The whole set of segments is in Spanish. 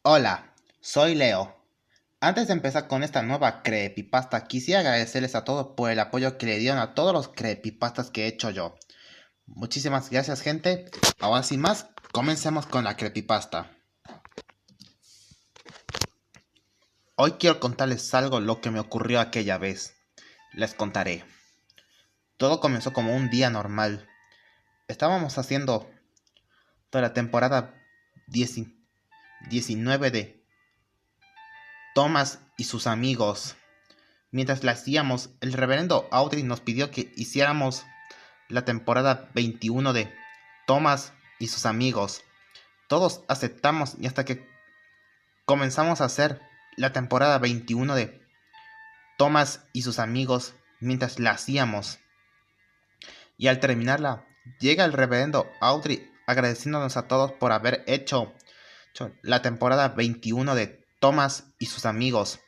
Hola, soy Leo. Antes de empezar con esta nueva creepypasta, quisiera agradecerles a todos por el apoyo que le dieron a todos los creepypastas que he hecho yo. Muchísimas gracias, gente. Ahora sin más, comencemos con la creepypasta. Hoy quiero contarles algo lo que me ocurrió aquella vez. Les contaré. Todo comenzó como un día normal. Estábamos haciendo toda la temporada 19 de Thomas y sus amigos. Mientras la hacíamos, el reverendo Audrey nos pidió que hiciéramos la temporada 21 de Thomas y sus amigos. Todos aceptamos y hasta que comenzamos a hacer la temporada 21 de Thomas y sus amigos mientras la hacíamos. Y al terminarla, llega el reverendo Audrey agradeciéndonos a todos por haber hecho la temporada 21 de Thomas y sus amigos.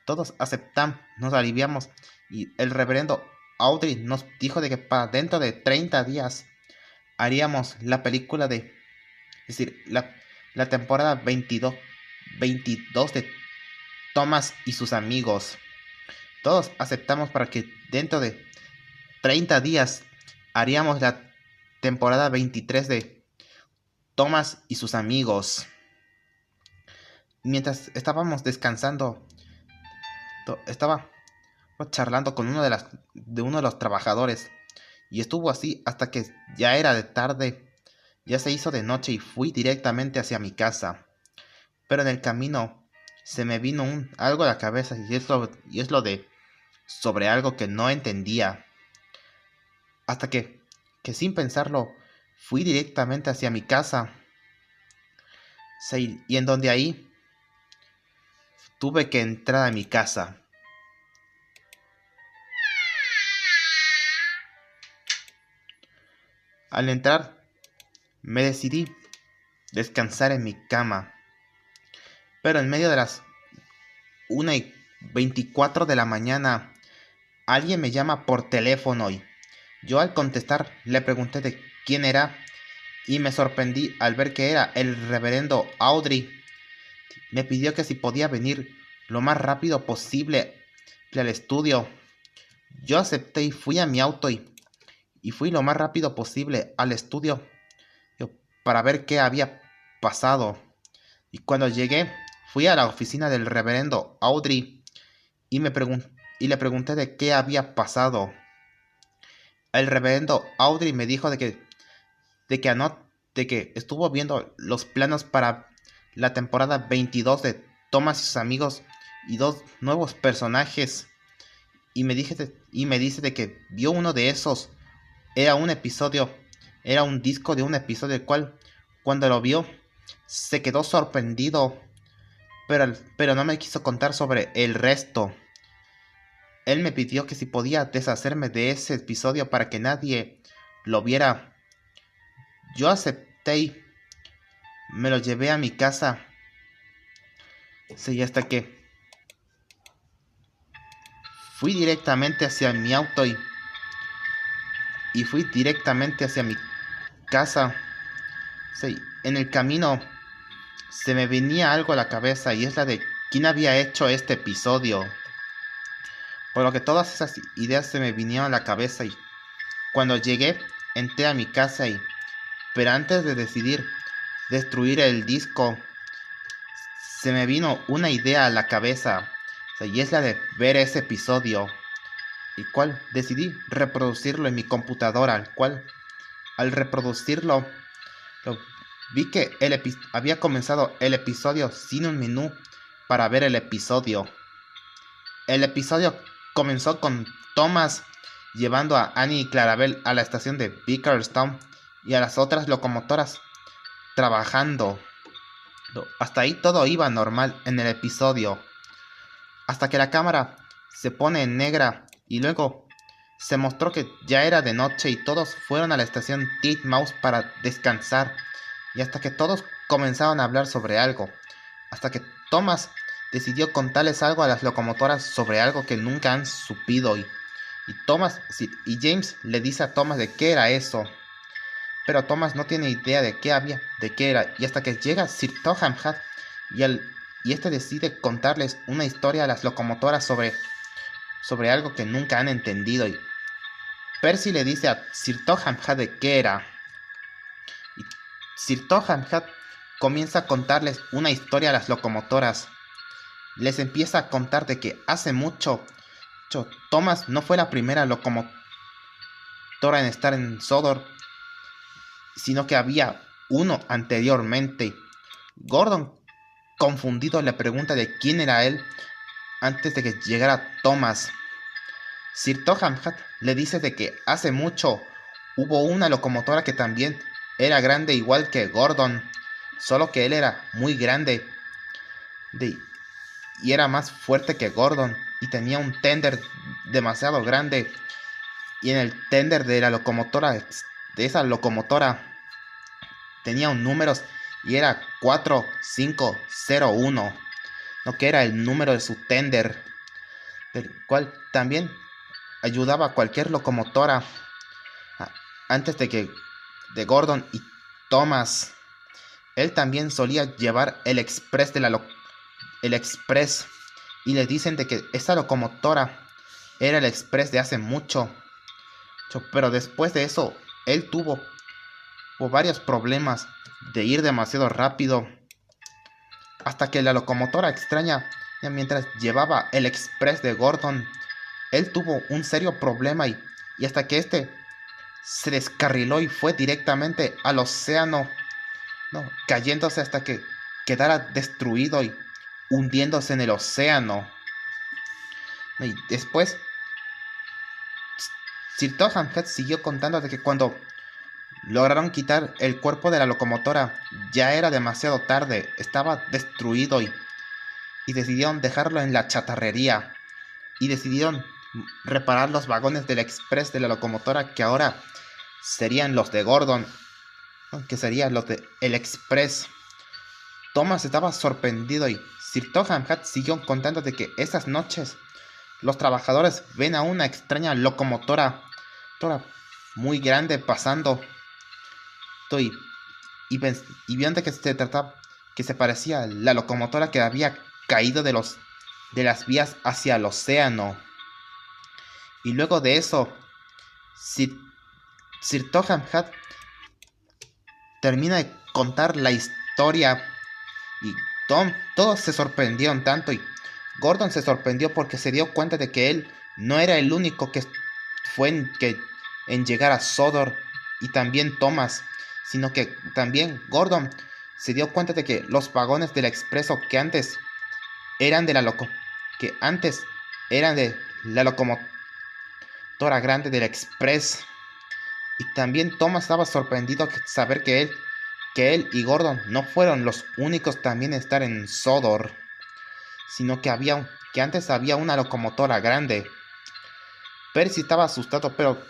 Todos aceptamos, nos aliviamos y el reverendo Audrey nos dijo de que para dentro de 30 días haríamos la película es decir, la temporada 22 de Thomas y sus amigos. Todos aceptamos para que dentro de 30 días haríamos la temporada 23 de Thomas y sus amigos. Mientras estábamos descansando, estaba charlando con uno de los trabajadores y estuvo así hasta que ya era de tarde, ya se hizo de noche y fui directamente hacia mi casa. Pero en el camino se me vino algo a la cabeza y es lo de sobre algo que no entendía. Hasta que sin pensarlo fui directamente hacia mi casa. Sí, y en donde ahí tuve que entrar a mi casa. Al entrar, me decidí descansar en mi cama. Pero en medio de las 1:24 de la mañana, alguien me llama por teléfono y yo al contestar le pregunté de quién era y me sorprendí al ver que era el reverendo Audrey. Me pidió que si podía venir lo más rápido posible al estudio. Yo acepté y fui a mi auto y fui lo más rápido posible al estudio para ver qué había pasado. Y cuando llegué, fui a la oficina del reverendo Audrey y le pregunté de qué había pasado. El reverendo Audrey me dijo de que estuvo viendo los planos para la temporada 22 de Thomas y sus amigos y dos nuevos personajes y me dice de que vio uno de esos. Era un disco de un episodio el cual cuando lo vio se quedó sorprendido, pero no me quiso contar sobre el resto. Él me pidió que si podía deshacerme de ese episodio para que nadie lo viera. Yo acepté y me lo llevé a mi casa. Sí, hasta que fui directamente hacia mi auto y fui directamente hacia mi casa. Sí, en el camino se me venía algo a la cabeza y es la de quién había hecho este episodio. Por lo que todas esas ideas se me vinieron a la cabeza y cuando llegué entré a mi casa pero antes de decidir destruir el disco se me vino una idea a la cabeza, y es la de ver ese episodio, el cual decidí reproducirlo en mi computadora, al cual al reproducirlo vi que había comenzado el episodio sin un menú para ver el episodio. El episodio comenzó con Thomas llevando a Annie y Clarabel a la estación de Bickerstone y a las otras locomotoras trabajando. Hasta ahí todo iba normal en el episodio, hasta que la cámara se pone en negra y luego se mostró que ya era de noche y todos fueron a la estación Titmouse para descansar y hasta que todos comenzaron a hablar sobre algo, hasta que Thomas decidió contarles algo a las locomotoras sobre algo que nunca han supido y James le dice a Thomas de qué era eso. Pero Thomas no tiene idea de qué era, y hasta que llega Sir Topham Hatt y este decide contarles una historia a las locomotoras sobre algo que nunca han entendido. Y Percy le dice a Sir Topham Hatt de qué era. Y Sir Topham Hatt comienza a contarles una historia a las locomotoras. Les empieza a contar de que hace mucho Thomas no fue la primera locomotora en estar en Sodor, sino que había uno anteriormente. Gordon, confundido, le pregunta de quién era él antes de que llegara Thomas. Sir Topham Hatt le dice de que hace mucho hubo una locomotora que también era grande igual que Gordon, solo que él era muy grande y era más fuerte que Gordon y tenía un tender demasiado grande, y en el tender de esa locomotora tenía un número y era 4501, lo que era el número de su tender, del cual también ayudaba a cualquier locomotora antes de Gordon y Thomas. Él también solía llevar el express y le dicen de que esa locomotora era el express de hace mucho, pero después de eso él tuvo varios problemas de ir demasiado rápido, hasta que la locomotora extraña, mientras llevaba el express de Gordon, él tuvo un serio problema y hasta que este se descarriló y fue directamente al océano, cayéndose hasta que quedara destruido y hundiéndose en el océano. Y después Sir Topham Hatt siguió contando de que cuando lograron quitar el cuerpo de la locomotora ya era demasiado tarde, estaba destruido y decidieron dejarlo en la chatarrería y decidieron reparar los vagones del express de la locomotora, que ahora serían los de Gordon, que serían los del express. Thomas estaba sorprendido y Sir Topham Hatt siguió contando de que esas noches los trabajadores ven a una extraña locomotora muy grande pasando y vieron de que se trataba, que se parecía a la locomotora que había caído de las vías hacia el océano. Y luego de eso Sir Topham Hatt termina de contar la historia y todos se sorprendieron tanto, y Gordon se sorprendió porque se dio cuenta de que él no era el único que fue en llegar a Sodor, y también Thomas, sino que también Gordon se dio cuenta de que los vagones del expreso que antes eran de la locomotora grande del express. Y también Thomas estaba sorprendido de saber que él y Gordon no fueron los únicos también en estar en Sodor, sino que antes había una locomotora grande. Percy estaba asustado, pero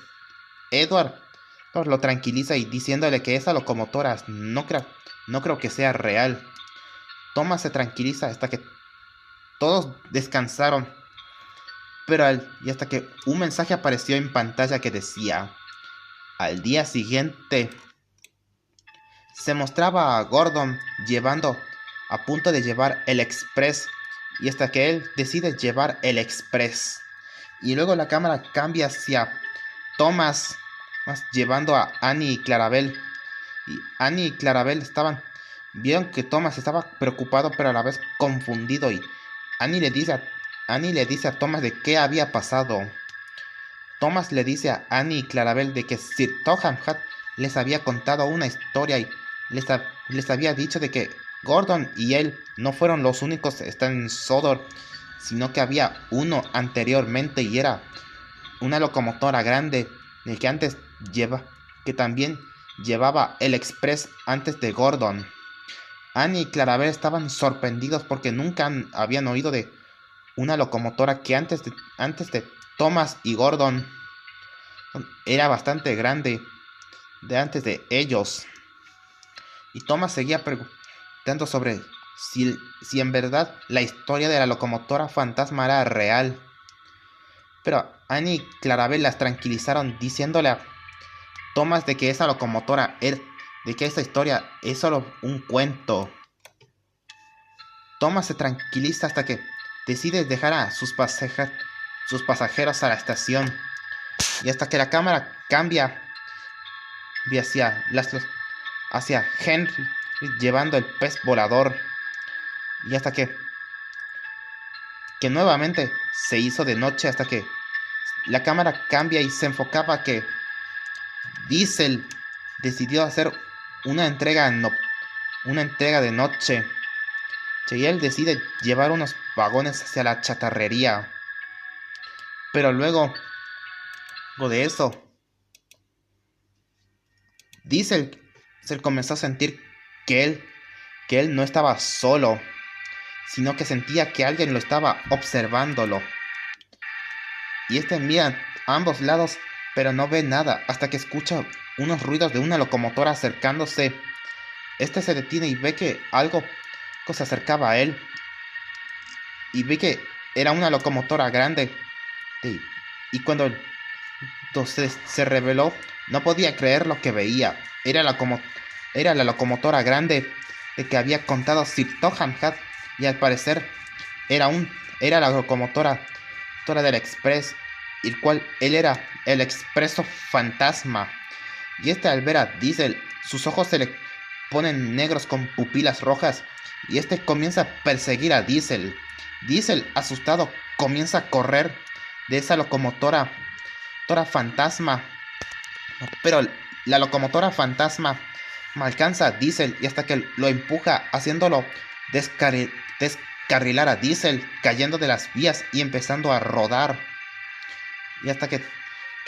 Edward lo tranquiliza y diciéndole que esa locomotora no creo que sea real. Thomas se tranquiliza hasta que todos descansaron, y hasta que un mensaje apareció en pantalla que decía: al día siguiente se mostraba a Gordon a punto de llevar el express, y hasta que él decide llevar el express, y luego la cámara cambia hacia Thomas llevando a Annie y Clarabel, y Annie y Clarabel vieron que Thomas estaba preocupado pero a la vez confundido, y Annie le dice a Thomas de qué había pasado. Thomas le dice a Annie y Clarabel de que Sir Topham Hatt les había contado una historia y les había dicho de que Gordon y él no fueron los únicos que están en Sodor, sino que había uno anteriormente y era una locomotora grande que también llevaba el express antes de Gordon. Annie y Clarabel estaban sorprendidos porque nunca habían oído de una locomotora que antes de Thomas y Gordon era bastante grande, de antes de ellos. Y Thomas seguía preguntando sobre si en verdad la historia de la locomotora fantasma era real. Pero Annie y Clarabel las tranquilizaron diciéndole a Thomas de que esa historia es solo un cuento. Thomas se tranquiliza hasta que decide dejar a sus pasajeros a la estación. Y hasta que la cámara cambia hacia Henry llevando el pez volador. Y hasta que nuevamente se hizo de noche, hasta que la cámara cambia y se enfocaba que Diesel decidió hacer una entrega de noche. Y él decide llevar unos vagones hacia la chatarrería. Pero luego de eso, Diesel se comenzó a sentir que él no estaba solo, sino que sentía que alguien lo estaba observándolo. Y mira a ambos lados, pero no ve nada, hasta que escucha unos ruidos de una locomotora acercándose. Se detiene y ve que algo se acercaba a él. Y ve que era una locomotora grande. Y cuando se reveló, no podía creer lo que veía. Era la locomotora grande de que había contado Sir Topham Hatt. Y al parecer era la locomotora del Express, el cual él era el Expreso Fantasma. Y al ver a Diesel, sus ojos se le ponen negros con pupilas rojas, y comienza a perseguir a Diesel. Diesel, asustado, comienza a correr de esa locomotora fantasma, pero la locomotora fantasma alcanza a Diesel y hasta que lo empuja, haciéndolo descarrilar a Diesel, cayendo de las vías y empezando a rodar. Y hasta que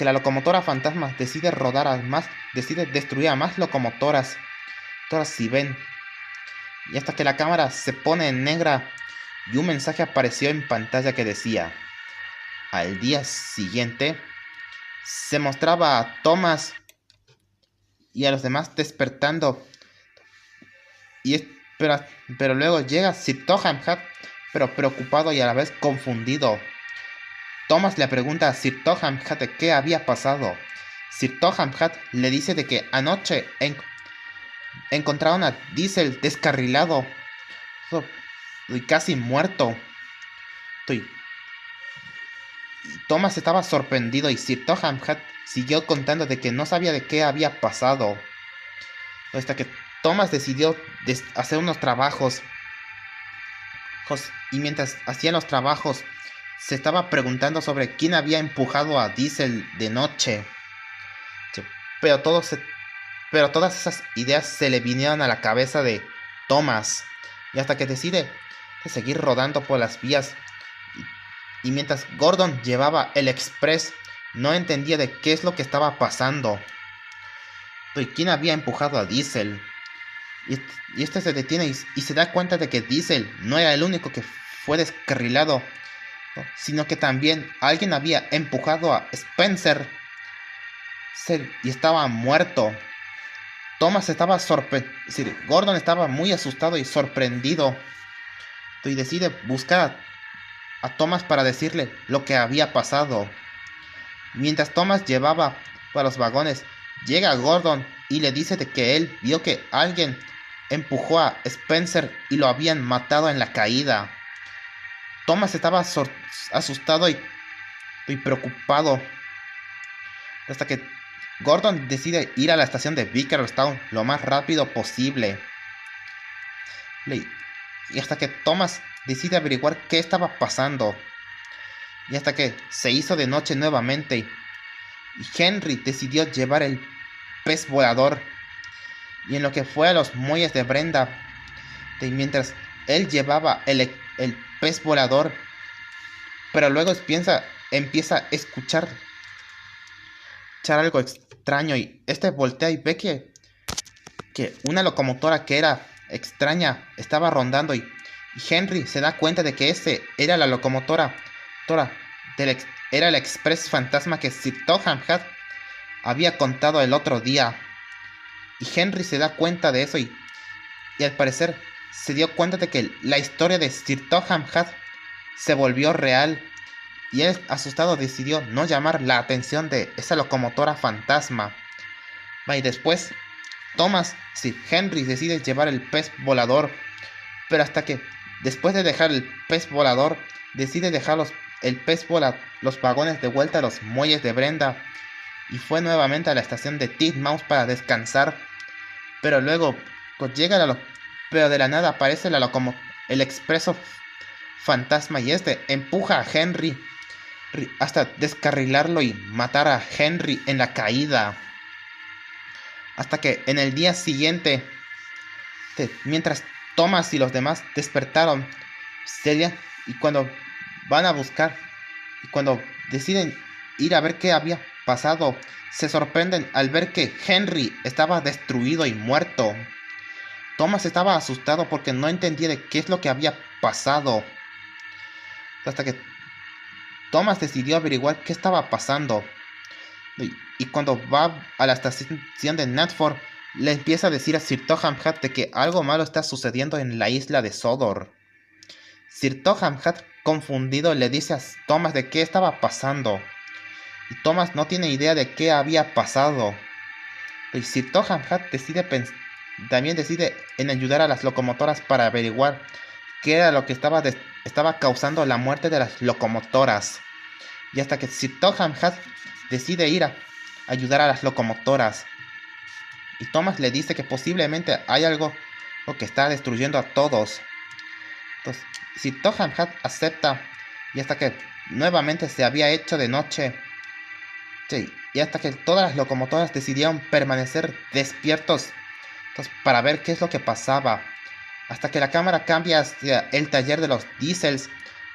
la locomotora fantasma decide destruir a más locomotoras, todas si ven. Y hasta que la cámara se pone en negra y un mensaje apareció en pantalla que decía: al día siguiente se mostraba a Thomas y a los demás despertando. Pero luego llega Sir Topham Hatt, pero preocupado y a la vez confundido. Thomas le pregunta a Sir Topham Hatt qué había pasado. Sir Topham Hatt le dice de que anoche encontraron a Diesel descarrilado y casi muerto. Thomas estaba sorprendido y Sir Topham Hatt siguió contando de que no sabía de qué había pasado. Hasta que Thomas decidió hacer unos trabajos. Y mientras hacía los trabajos, se estaba preguntando sobre quién había empujado a Diesel de noche. Pero todas esas ideas se le vinieron a la cabeza de Thomas. Y hasta que decide seguir rodando por las vías. Y mientras Gordon llevaba el Express, no entendía de qué es lo que estaba pasando. Y quién había empujado a Diesel. Y se detiene y se da cuenta de que Diesel no era el único que fue descarrilado, ¿no? Sino que también alguien había empujado a Spencer y estaba muerto. Gordon estaba muy asustado y sorprendido. Y decide buscar a Thomas para decirle lo que había pasado. Mientras Thomas llevaba para los vagones, llega Gordon y le dice de que él vio que alguien empujó a Spencer y lo habían matado en la caída. Thomas estaba asustado y preocupado, hasta que Gordon decide ir a la estación de Vicarstown lo más rápido posible. Y hasta que Thomas decide averiguar qué estaba pasando. Y hasta que se hizo de noche nuevamente. Y Henry decidió llevar el pez volador. Y en lo que fue a los muelles de Brenda. Y mientras él llevaba el pez volador. Pero luego empieza a escuchar algo extraño. Y voltea y ve que una locomotora que era extraña estaba rondando. Y Henry se da cuenta de que era la locomotora era el Express Fantasma que Sir Topham Hatt había contado el otro día. Y Henry se da cuenta de eso y al parecer se dio cuenta de que la historia de Sir Topham Hatt se volvió real. Y él, asustado, decidió no llamar la atención de esa locomotora fantasma. Y después Henry decide llevar el pez volador. Pero hasta que después de dejar el pez volador, decide dejar los vagones de vuelta a los muelles de Brenda y fue nuevamente a la estación de Titmouse para descansar. Pero luego pues pero de la nada aparece el expreso fantasma y empuja a Henry hasta descarrilarlo y matar a Henry en la caída. Hasta que en el día siguiente, mientras Thomas y los demás despertaron, y cuando van a buscar, y cuando deciden ir a ver qué había pasado, se sorprenden al ver que Henry estaba destruido y muerto. Thomas estaba asustado porque no entendía de qué es lo que había pasado. Hasta que Thomas decidió averiguar qué estaba pasando. Y cuando va a la estación de Knapford, le empieza a decir a Sir Topham Hatt de que algo malo está sucediendo en la isla de Sodor. Sir Topham Hatt, confundido, le dice a Thomas de qué estaba pasando. Y Thomas no tiene idea de qué había pasado. Y Sir Topham Hatt también decide en ayudar a las locomotoras para averiguar qué era lo que estaba causando la muerte de las locomotoras. Y hasta que Sir Topham Hatt decide ir a ayudar a las locomotoras. Y Thomas le dice que posiblemente hay algo que está destruyendo a todos. Entonces, Sir Topham Hatt acepta. Y hasta que nuevamente se había hecho de noche. Sí, y hasta que todas las locomotoras decidieron permanecer despiertos. Entonces, para ver qué es lo que pasaba. Hasta que la cámara cambia hacia el taller de los Diesels,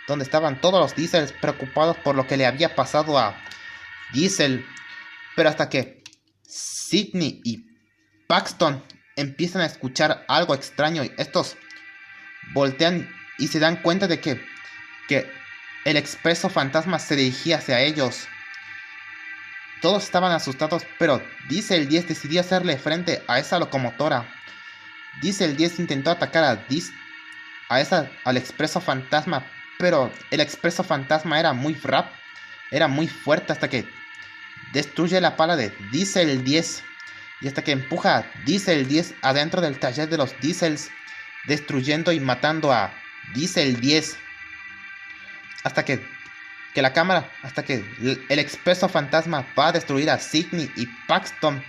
donde estaban todos los Diesels preocupados por lo que le había pasado a Diesel. Pero hasta que Sidney y Paxton empiezan a escuchar algo extraño y estos voltean y se dan cuenta de que el expreso fantasma se dirigía hacia ellos. Todos estaban asustados, pero Diesel 10 decidió hacerle frente a esa locomotora. Diesel 10 intentó atacar al expreso fantasma, pero el expreso fantasma era muy fuerte hasta que destruye la pala de Diesel 10 y hasta que empuja a Diesel 10 adentro del taller de los Diesels, destruyendo y matando a Diesel 10 hasta que el expreso fantasma va a destruir a Sidney y Paxton,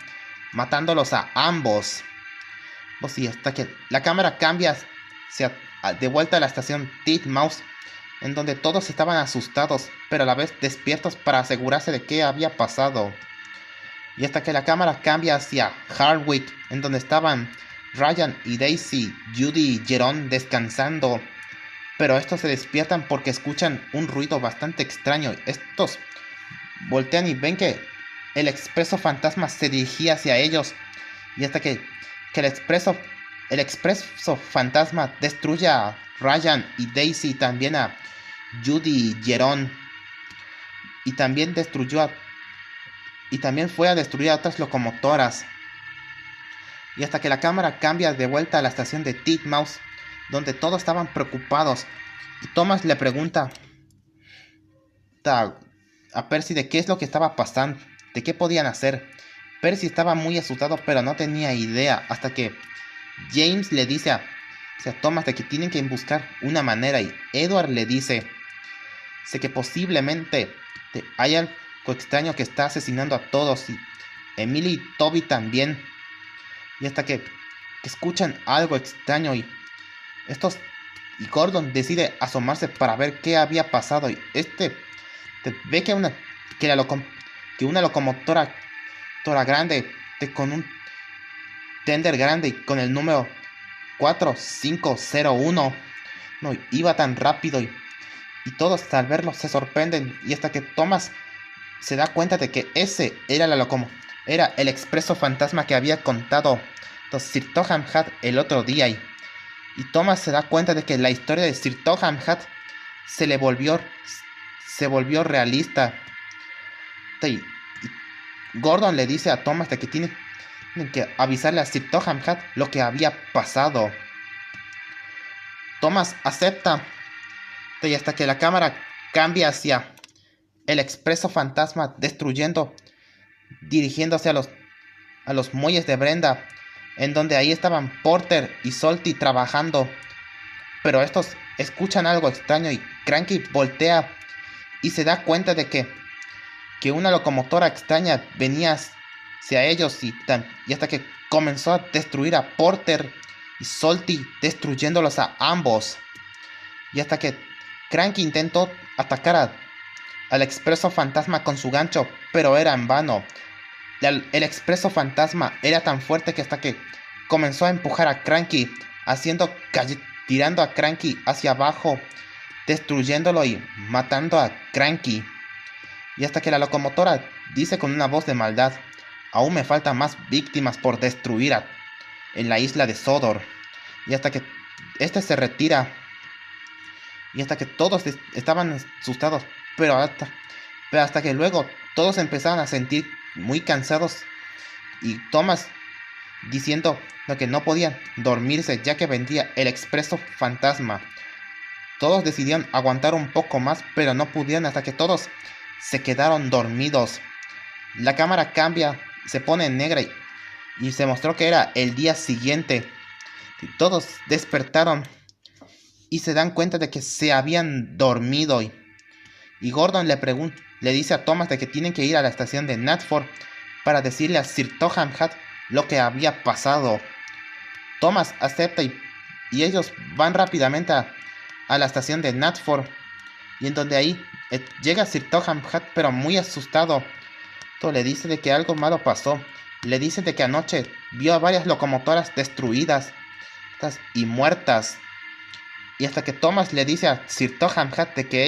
matándolos a ambos. Y hasta que la cámara cambia de vuelta a la estación Titmouse, en donde todos estaban asustados, pero a la vez despiertos para asegurarse de qué había pasado. Y hasta que la cámara cambia hacia Hardwick, en donde estaban Ryan y Daisy, Judy y Jerome descansando. Pero estos se despiertan porque escuchan un ruido bastante extraño. Estos voltean y ven que el expreso fantasma se dirigía hacia ellos. Y hasta que el expreso fantasma destruye a Ryan y Daisy, también a Judy y Jerome. Y también fue a destruir a otras locomotoras. Y hasta que la cámara cambia de vuelta a la estación de Titmouse, donde todos estaban preocupados. Y Thomas le pregunta a Percy de qué es lo que estaba pasando, de qué podían hacer. Percy estaba muy asustado, pero no tenía idea, hasta que James le dice a Thomas de que tienen que buscar una manera, y Edward le dice que posiblemente hay algo extraño que está asesinando a todos, y Emily y Toby también. Y hasta que escuchan algo extraño y Gordon decide asomarse para ver qué había pasado, y ve que una locomotora grande con un tender grande y con el número 4501 iba tan rápido, y todos al verlo se sorprenden, y hasta que Thomas se da cuenta de que ese era era el expreso fantasma que había contado Sir Topham Hatt el otro día, y Thomas se da cuenta de que la historia de Sir Topham Hatt se volvió realista. Y Gordon le dice a Thomas de que tienen que avisarle a Sir Topham Hatt lo que había pasado. Thomas acepta, y hasta que la cámara cambia hacia el expreso fantasma dirigiéndose a los muelles de Brenda, en donde ahí estaban Porter y Salty trabajando pero estos escuchan algo extraño y Cranky voltea y se da cuenta de que una locomotora extraña venía hacia ellos y hasta que comenzó a destruir a Porter y Salty, destruyéndolos a ambos. Y hasta que Cranky intentó atacar al Expreso Fantasma con su gancho, pero era en vano. El Expreso Fantasma era tan fuerte que hasta que comenzó a empujar a Cranky, tirando a Cranky hacia abajo, destruyéndolo y matando a Cranky. Y hasta que la locomotora dice con una voz de maldad: aún me faltan más víctimas por destruir en la isla de Sodor. Y hasta que este se retira, y hasta que todos estaban asustados, pero hasta que luego todos empezaron a sentir muy cansados, y Thomas diciendo que no podían dormirse ya que vendría el Expreso Fantasma. Todos decidieron aguantar un poco más, pero no pudieron hasta que todos se quedaron dormidos. La cámara cambia, se pone en negra y se mostró que era el día siguiente. Todos despertaron y se dan cuenta de que se habían dormido. Y Gordon le dice a Thomas de que tienen que ir a la estación de Knapford para decirle a Sir Topham Hatt lo que había pasado. Thomas acepta y ellos van rápidamente a la estación de Knapford, y en donde ahí llega Sir Topham Hatt, pero muy asustado. Le dice de que algo malo pasó. Le dice de que anoche vio a varias locomotoras destruidas y muertas. Y hasta que Thomas le dice a Sir Topham Hatt de que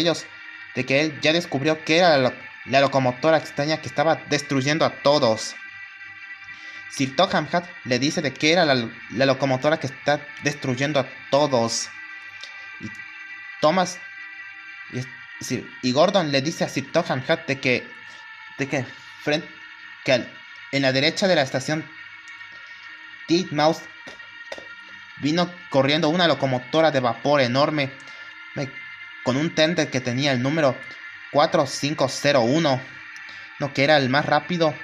él ya descubrió que era la locomotora extraña que estaba destruyendo a todos. Sir Topham Hatt le dice de que era la locomotora que está destruyendo a todos. Y Thomas y Gordon le dice a Sir Topham Hatt de que en la derecha de la estación Titmouse vino corriendo una locomotora de vapor enorme con un tender que tenía el número 4501, que era el más rápido.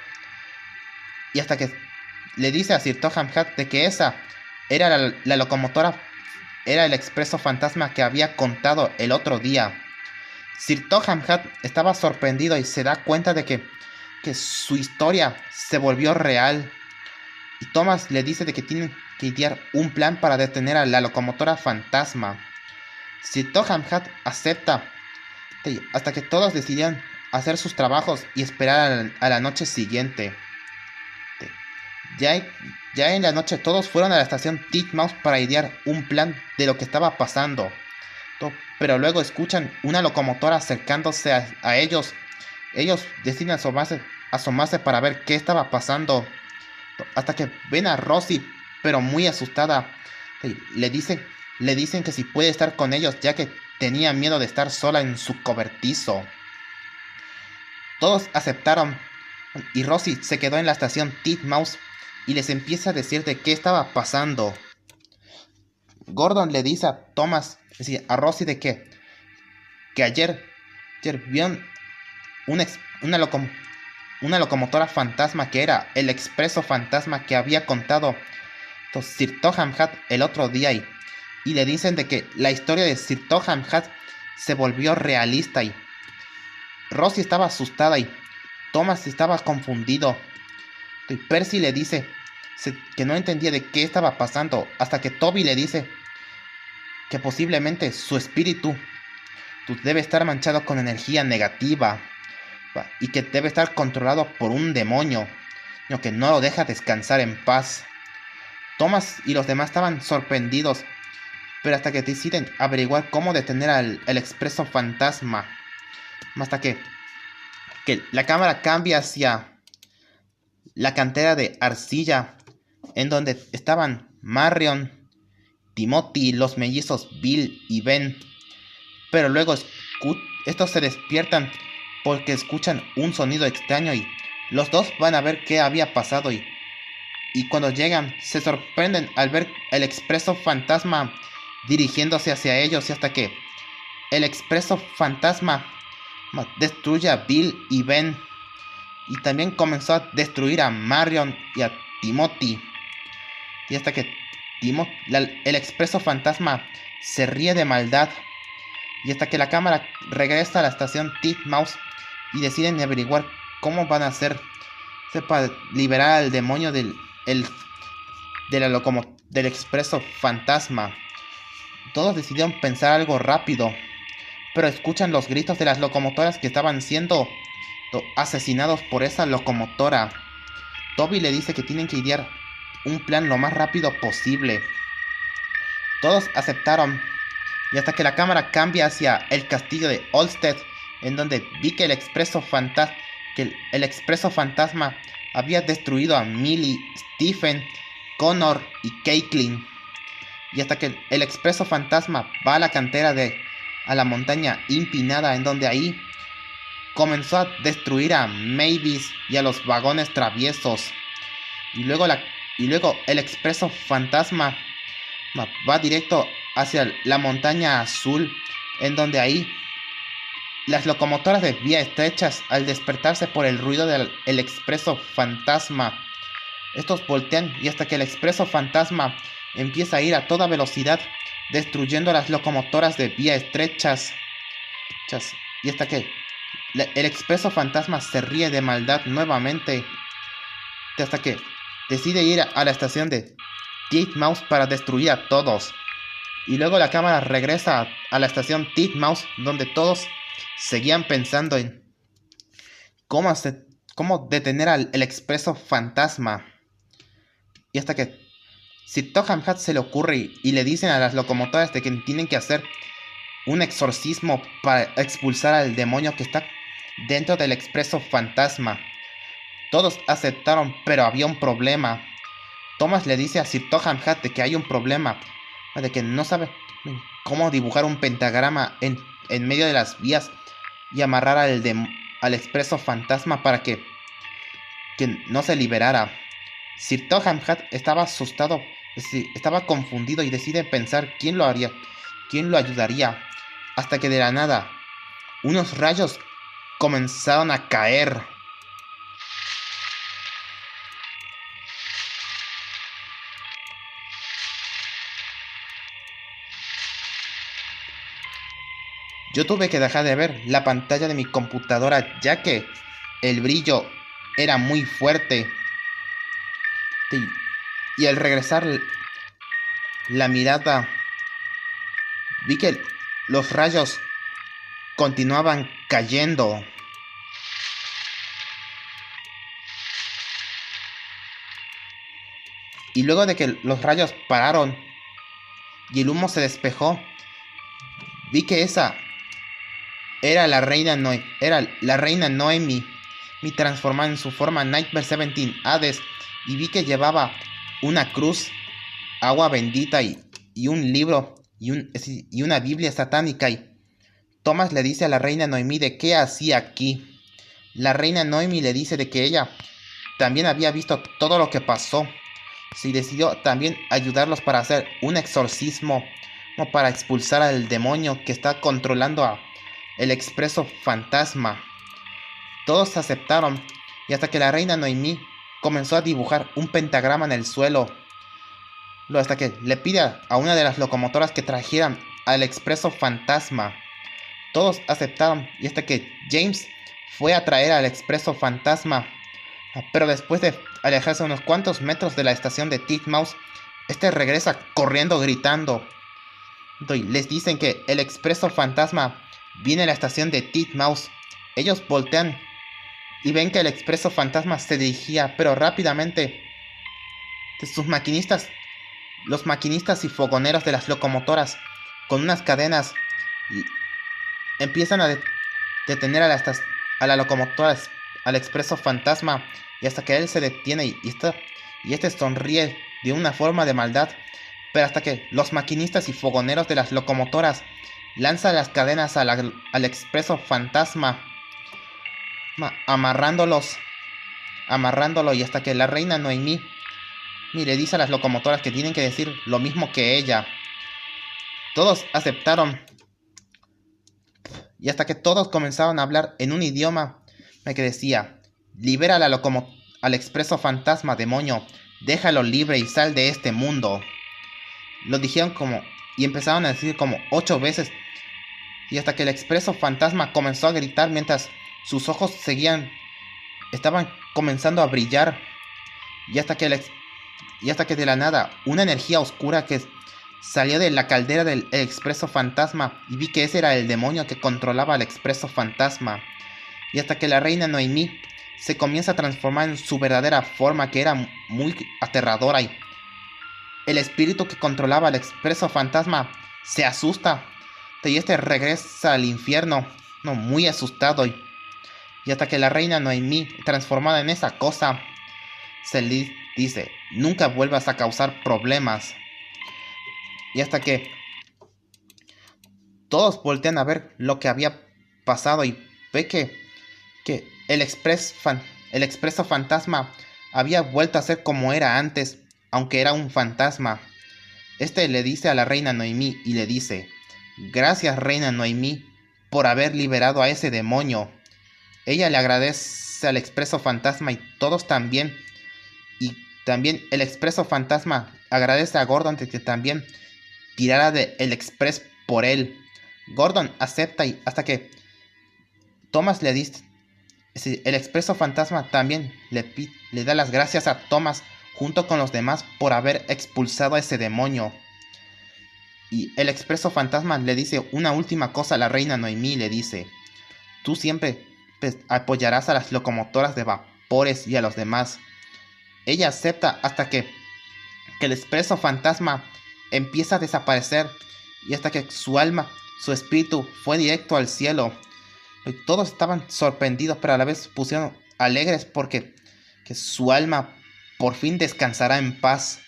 Y hasta que le dice a Sir Topham Hatt de que esa era la locomotora, era el Expreso Fantasma que había contado el otro día. Sir Topham Hatt estaba sorprendido y se da cuenta de que su historia se volvió real. Y Thomas le dice de que tienen que idear un plan para detener a la locomotora fantasma. Sir Topham Hatt acepta hasta que todos decidieron hacer sus trabajos y esperar a la noche siguiente. Ya en la noche todos fueron a la estación Titmouse para idear un plan de lo que estaba pasando. Pero luego escuchan una locomotora acercándose a ellos. Ellos deciden asomarse para ver qué estaba pasando. Hasta que ven a Rosie, pero muy asustada. Le dicen que si puede estar con ellos, ya que tenía miedo de estar sola en su cobertizo. Todos aceptaron y Rosie se quedó en la estación Titmouse y les empieza a decir de qué estaba pasando. Gordon le dice a Thomas, es decir, a Rosie, de que ayer vieron una locomotora fantasma que era el Expreso Fantasma que había contado Sir Topham Hatt el otro día, y le dicen de que la historia de Sir Topham Hatt se volvió realista. Y Rosie estaba asustada y Thomas estaba confundido. Y Percy le dice que no entendía de qué estaba pasando, hasta que Toby le dice que posiblemente su espíritu debe estar manchado con energía negativa y que debe estar controlado por un demonio que no lo deja descansar en paz. Thomas y los demás estaban sorprendidos, pero hasta que deciden averiguar cómo detener al Expreso Fantasma, hasta que la cámara cambia hacia la cantera de arcilla, en donde estaban Marion, Timothy, los mellizos Bill y Ben. Pero luego estos se despiertan porque escuchan un sonido extraño y los dos van a ver qué había pasado, y cuando llegan se sorprenden al ver el Expreso Fantasma dirigiéndose hacia ellos, y hasta que el Expreso Fantasma destruye a Bill y Ben, y también comenzó a destruir a Marion y a Timothy. Y hasta que el expreso fantasma se ríe de maldad. Y hasta que la cámara regresa a la estación Titmouse y deciden averiguar cómo van a hacer para liberar al demonio del expreso fantasma. Todos decidieron pensar algo rápido, pero escuchan los gritos de las locomotoras que estaban siendo asesinados por esa locomotora. Toby le dice que tienen que idear un plan lo más rápido posible. Todos aceptaron, y hasta que la cámara cambia hacia el castillo de Olsted, en donde vi que el expreso fantasma había destruido a Millie, Stephen, Connor y Caitlin. Y hasta que el expreso fantasma va a la cantera a la montaña empinada, en donde ahí comenzó a destruir a Mavis y a los vagones traviesos. Y luego el expreso fantasma va directo hacia la montaña azul, en donde ahí las locomotoras de vía estrechas, al despertarse por el ruido del expreso fantasma, estos voltean, y hasta que el expreso fantasma empieza a ir a toda velocidad, destruyendo las locomotoras de vía estrechas. Y hasta que el expreso fantasma se ríe de maldad nuevamente, hasta que decide ir a la estación de Titmouse para destruir a todos. Y luego la cámara regresa a la estación Titmouse, donde todos seguían pensando en cómo detener al expreso fantasma. Y hasta que Sir Topham Hatt se le ocurre y le dicen a las locomotoras de que tienen que hacer un exorcismo para expulsar al demonio que está dentro del expreso fantasma. Todos aceptaron, pero había un problema. Thomas le dice a Sir Topham Hatt de que hay un problema, de que no sabe cómo dibujar un pentagrama en medio de las vías y amarrar al expreso fantasma para que no se liberara. Sir Topham Hatt estaba asustado, estaba confundido y decide pensar quién lo haría, quién lo ayudaría, hasta que de la nada unos rayos comenzaron a caer. Yo tuve que dejar de ver la pantalla de mi computadora, ya que el brillo era muy fuerte. Y al regresar la mirada, vi que los rayos continuaban cayendo. Y luego de que los rayos pararon y el humo se despejó, vi que esa era la reina Noemi, transformada en su forma Nightmare 17 Hades, y vi que llevaba una cruz, agua bendita y un libro y una Biblia satánica. Y Thomas le dice a la reina Noemi de qué hacía aquí. La reina Noemi le dice de que ella también había visto todo lo que pasó. Se decidió también ayudarlos para hacer un exorcismo, como para expulsar al demonio que está controlando el expreso fantasma. Todos aceptaron, y hasta que la reina Noemi comenzó a dibujar un pentagrama en el suelo, hasta que le pide a una de las locomotoras que trajeran al expreso fantasma. Todos aceptaron, y hasta que James fue a traer al expreso fantasma, pero después de alejarse unos cuantos metros de la estación de Titmouse, este regresa corriendo gritando. Y les dicen que el expreso fantasma viene a la estación de Titmouse. Ellos voltean y ven que el expreso fantasma se dirigía, pero rápidamente los maquinistas y fogoneros de las locomotoras, con unas cadenas, empiezan a detener a la locomotora, al expreso fantasma, y hasta que él se detiene y este sonríe de una forma de maldad, pero hasta que los maquinistas y fogoneros de las locomotoras lanzan las cadenas al expreso fantasma, amarrándolo, y hasta que la reina Noemi le dice a las locomotoras que tienen que decir lo mismo que ella. Todos aceptaron, y hasta que todos comenzaron a hablar en un idioma que decía: libera al expreso fantasma, demonio, déjalo libre y sal de este mundo. lo dijeron como, y empezaron a decir como 8 veces, y hasta que el expreso fantasma comenzó a gritar mientras sus ojos estaban comenzando a brillar, y hasta que de la nada una energía oscura que salió de la caldera del expreso fantasma, y vi que ese era el demonio que controlaba al expreso fantasma, y hasta que la reina Noemí se comienza a transformar en su verdadera forma, que era muy aterradora, y el espíritu que controlaba al expreso fantasma se asusta y este regresa al infierno, no, muy asustado, y hasta que la reina Noemí, transformada en esa cosa, se le dice, nunca vuelvas a causar problemas. Y hasta que todos voltean a ver lo que había pasado y ve que el expreso fantasma había vuelto a ser como era antes, aunque era un fantasma. Este le dice a la reina Noemí y le dice, gracias reina Noemí por haber liberado a ese demonio. Ella le agradece al expreso fantasma y todos también. Y también el expreso fantasma agradece a Gordon de que también tirara el express por él. Gordon acepta y hasta que Thomas le dice, el expreso fantasma también le da las gracias a Thomas junto con los demás por haber expulsado a ese demonio. Y el expreso fantasma le dice una última cosa a la reina Noemí, le dice, tú siempre apoyarás a las locomotoras de vapores y a los demás. Ella acepta hasta que el expreso fantasma empieza a desaparecer y hasta que su alma, su espíritu fue directo al cielo. Y todos estaban sorprendidos, pero a la vez pusieron alegres porque que su alma por fin descansará en paz.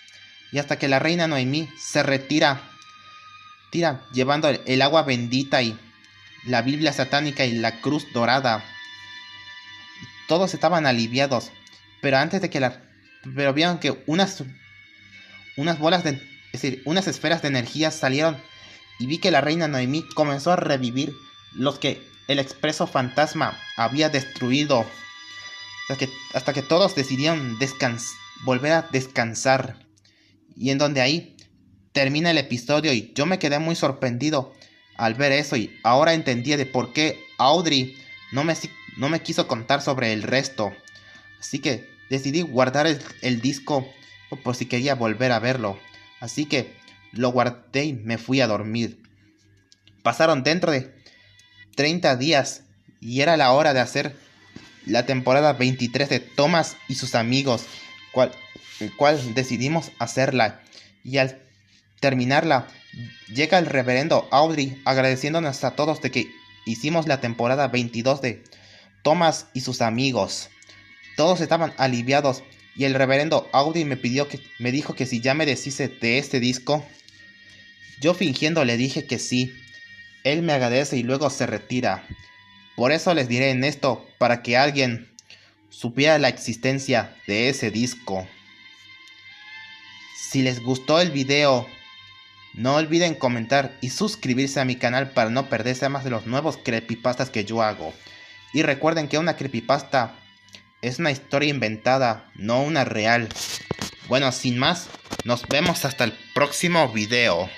Y hasta que la reina Noemí se retira llevando el agua bendita y la Biblia satánica y la cruz dorada. Todos estaban aliviados, pero antes de que pero vieron que unas bolas unas esferas de energía salieron y vi que la reina Noemí comenzó a revivir los que el expreso fantasma había destruido, hasta que todos decidieron volver a descansar. Y en donde ahí termina el episodio y yo me quedé muy sorprendido al ver eso y ahora entendí de por qué Audrey no me quiso contar sobre el resto. Así que decidí guardar el disco por si quería volver a verlo. Así que lo guardé y me fui a dormir. Pasaron dentro de 30 días y era la hora de hacer la temporada 23 de Thomas y sus amigos, el cual decidimos hacerla. Y al terminarla, llega el reverendo Audrey agradeciéndonos a todos de que hicimos la temporada 22 de Thomas y sus amigos. Todos estaban aliviados y el reverendo Audrey me dijo que si ya me deshice de este disco. Yo fingiendo le dije que sí. Él me agradece y luego se retira. Por eso les diré en esto, para que alguien supiera la existencia de ese disco. Si les gustó el video, no olviden comentar y suscribirse a mi canal para no perderse más de los nuevos creepypastas que yo hago. Y recuerden que una creepypasta es una historia inventada, no una real. Bueno, sin más, nos vemos hasta el próximo video.